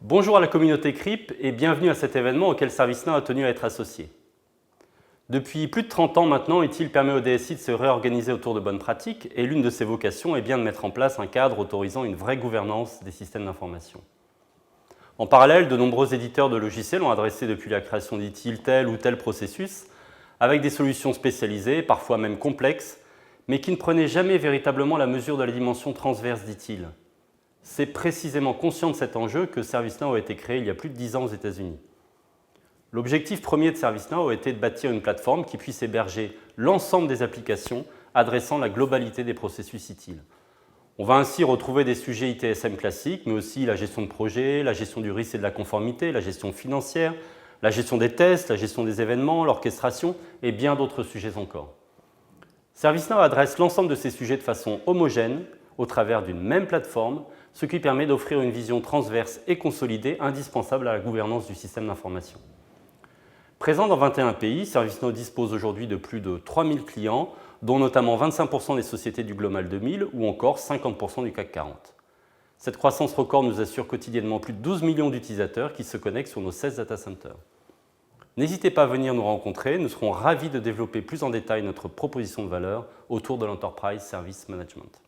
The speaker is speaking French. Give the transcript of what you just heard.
Bonjour à la communauté CRIP et bienvenue à cet événement auquel ServiceNow a tenu à être associé. Depuis plus de 30 ans maintenant, ITIL permet au DSI de se réorganiser autour de bonnes pratiques et l'une de ses vocations est bien de mettre en place un cadre autorisant une vraie gouvernance des systèmes d'information. En parallèle, de nombreux éditeurs de logiciels ont adressé depuis la création d'ITIL tel ou tel processus avec des solutions spécialisées, parfois même complexes, mais qui ne prenaient jamais véritablement la mesure de la dimension transverse d'ITIL. C'est précisément conscient de cet enjeu que ServiceNow a été créé il y a plus de 10 ans aux États-Unis. L'objectif premier de ServiceNow a été de bâtir une plateforme qui puisse héberger l'ensemble des applications adressant la globalité des processus ITIL. On va ainsi retrouver des sujets ITSM classiques, mais aussi la gestion de projet, la gestion du risque et de la conformité, la gestion financière, la gestion des tests, la gestion des événements, l'orchestration et bien d'autres sujets encore. ServiceNow adresse l'ensemble de ces sujets de façon homogène au travers d'une même plateforme, ce qui permet d'offrir une vision transverse et consolidée indispensable à la gouvernance du système d'information. Présent dans 21 pays, ServiceNow dispose aujourd'hui de plus de 3000 clients, dont notamment 25% des sociétés du Global 2000 ou encore 50% du CAC 40. Cette croissance record nous assure quotidiennement plus de 12 millions d'utilisateurs qui se connectent sur nos 16 data centers. N'hésitez pas à venir nous rencontrer, nous serons ravis de développer plus en détail notre proposition de valeur autour de l'Enterprise Service Management.